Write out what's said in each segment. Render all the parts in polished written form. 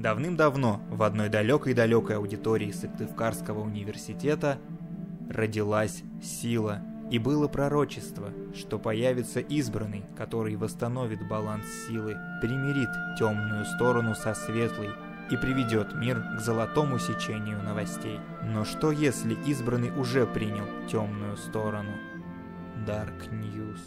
Давным-давно в одной далекой-далекой аудитории Сыктывкарского университета родилась сила, и было пророчество, что появится избранный, который восстановит баланс силы, примирит темную сторону со светлой и приведет мир к золотому сечению новостей. Но что если избранный уже принял темную сторону? Dark News.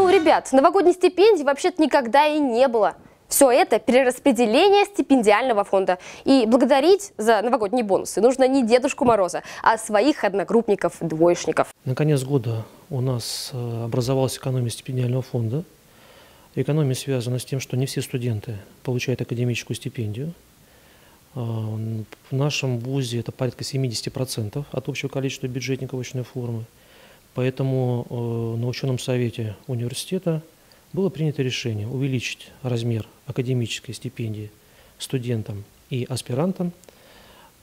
Ребят, новогодней стипендии вообще-то никогда и не было. Все это перераспределение стипендиального фонда. И благодарить за новогодние бонусы нужно не Дедушку Мороза, а своих одногруппников-двоечников. На конец года у нас образовалась экономия стипендиального фонда. Экономия связана с тем, что не все студенты получают академическую стипендию. В нашем вузе это порядка 70% от общего количества бюджетников очной формы. Поэтому на ученом совете университета было принято решение увеличить размер академической стипендии студентам и аспирантам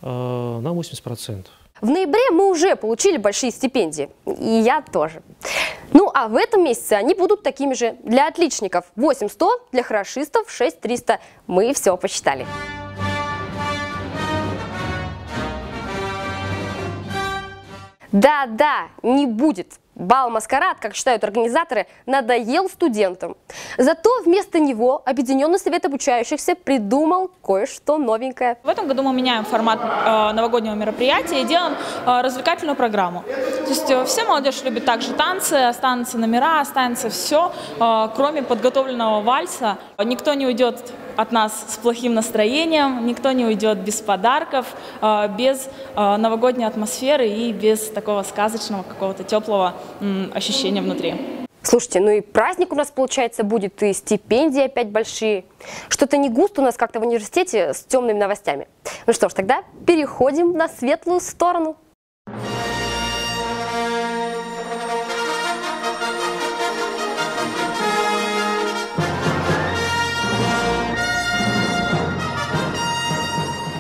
на 80%. В ноябре мы уже получили большие стипендии, и я тоже. Ну а в этом месяце они будут такими же. Для отличников 8100, для хорошистов 6300. Мы все посчитали. Да-да, не будет. Бал-маскарад, как считают организаторы, надоел студентам. Зато вместо него Объединенный совет обучающихся придумал кое-что новенькое. В этом году мы меняем формат новогоднего мероприятия и делаем развлекательную программу. То есть вся молодежь любит также танцы, останутся номера, останется все, кроме подготовленного вальса. Никто не уйдет от нас с плохим настроением, никто не уйдет без подарков, без новогодней атмосферы и без такого сказочного, какого-то теплого ощущения внутри. Слушайте, ну и праздник у нас, получается, будет, и стипендии опять большие. Что-то не густо у нас как-то в университете с темными новостями. Ну что ж, тогда переходим на светлую сторону.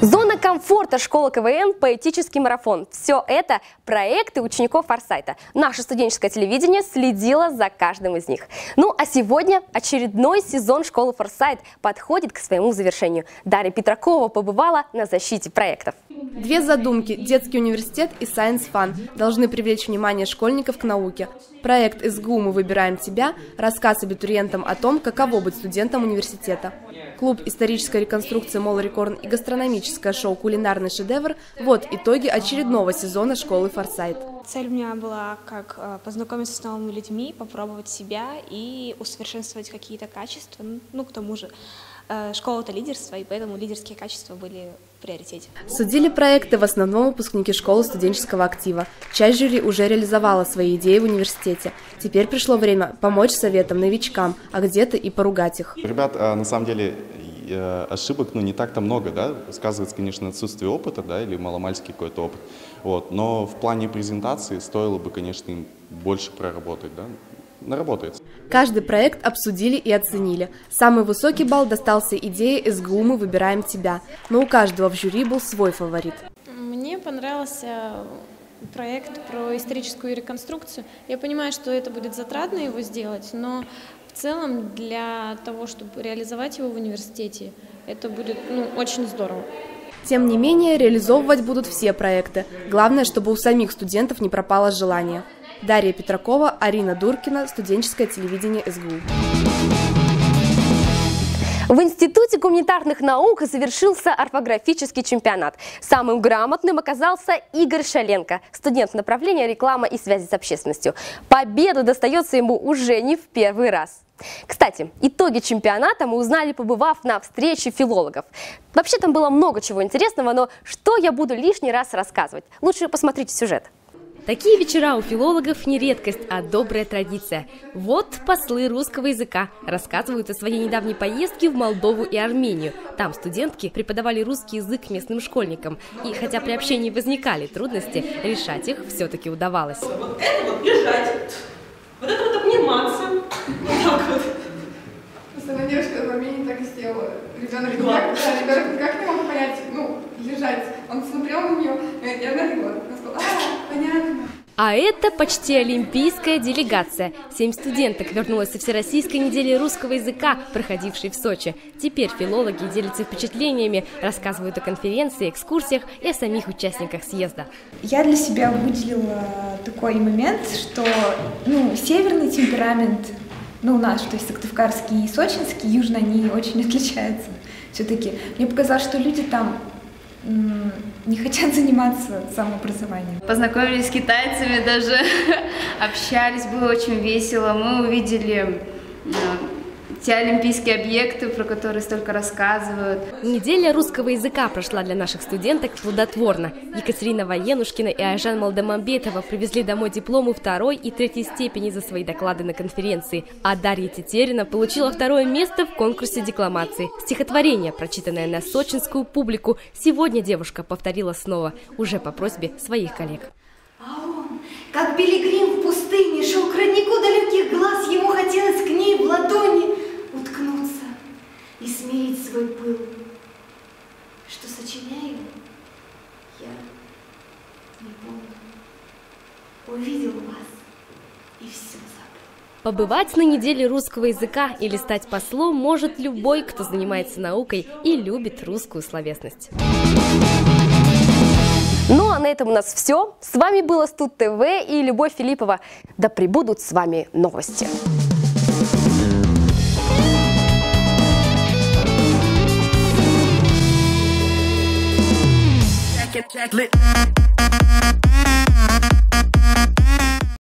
Зона комфорта школы КВН, поэтический марафон. Все это проекты учеников Форсайта. Наше студенческое телевидение следило за каждым из них. Ну а сегодня очередной сезон школы Форсайт подходит к своему завершению. Дарья Петракова побывала на защите проектов. Две задумки – детский университет и Science Fun – должны привлечь внимание школьников к науке. Проект СГУ «Мы выбираем тебя» – рассказ абитуриентам о том, каково быть студентом университета. Клуб «Историческая реконструкция Молл-Рекорн» и гастрономическое шоу «Кулинарный шедевр» – вот итоги очередного сезона школы Форсайт. Цель у меня была как познакомиться с новыми людьми, попробовать себя и усовершенствовать какие-то качества. Ну, к тому же, школа – это лидерство, и поэтому лидерские качества были в приоритете. Судили проекты в основном выпускники школы студенческого актива. Часть жюри уже реализовала свои идеи в университете. Теперь пришло время помочь советам новичкам, а где-то и поругать их. Ребят, на самом деле, ошибок не так-то много, да, сказывается, конечно, отсутствие опыта, да, или маломальский какой-то опыт, вот, но в плане презентации стоило бы, конечно, им больше проработать, да, наработается. Каждый проект обсудили и оценили. Самый высокий балл достался идее СГУ «Мы выбираем тебя», но у каждого в жюри был свой фаворит. Мне понравился проект про историческую реконструкцию. Я понимаю, что это будет затратно его сделать, но в целом для того, чтобы реализовать его в университете, это будет очень здорово. Тем не менее, реализовывать будут все проекты. Главное, чтобы у самих студентов не пропало желание. Дарья Петракова, Арина Дуркина, студенческое телевидение СГУ. В Институте гуманитарных наук завершился орфографический чемпионат. Самым грамотным оказался Игорь Шаленко, студент направления реклама и связи с общественностью. Победа достается ему уже не в первый раз. Кстати, итоги чемпионата мы узнали, побывав на встрече филологов. Вообще там было много чего интересного, но что я буду лишний раз рассказывать? Лучше посмотрите сюжет. Такие вечера у филологов не редкость, а добрая традиция. Вот послы русского языка рассказывают о своей недавней поездке в Молдову и Армению. Там студентки преподавали русский язык местным школьникам. И хотя при общении возникали трудности, решать их все-таки удавалось. Вот это вот лежать, вот это вот обниматься, вот так вот. Одна девушка в Армении так и сделала. Ребенок никак не мог понять, лежать. Он смотрел на нее, и она легла. Она сказала, понятно. А это почти олимпийская делегация. 7 студенток вернулась со Всероссийской недели русского языка, проходившей в Сочи. Теперь филологи делятся впечатлениями, рассказывают о конференции, экскурсиях и о самих участниках съезда. Я для себя выделила такой момент, что северный темперамент, наш, то есть сыктывкарский и сочинский, южно, они очень отличаются все-таки. Мне показалось, что люди там не хотят заниматься самообразованием. Познакомились с китайцами, даже общались, было очень весело. Мы увидели те олимпийские объекты, про которые столько рассказывают. Неделя русского языка прошла для наших студенток плодотворно. Екатерина Военушкина и Айжан Молдамамбетова привезли домой дипломы 2-й и 3-й степени за свои доклады на конференции. А Дарья Тетерина получила 2-е место в конкурсе декламации. Стихотворение, прочитанное на сочинскую публику, сегодня девушка повторила снова, уже по просьбе своих коллег. А он, как пилигрим в пустыне, шел к роднику далеких глаз, ему хотелось к ней в ладони уткнуться и смирить свой пыл. Что сочиняю, я не помню. Увидел вас и все забыл. Побывать на неделе русского языка или стать послом может любой, кто занимается наукой и любит русскую словесность. Ну а на этом у нас все. С вами было Студ ТВ и Любовь Филиппова. Да пребудут с вами новости. Jacket lit.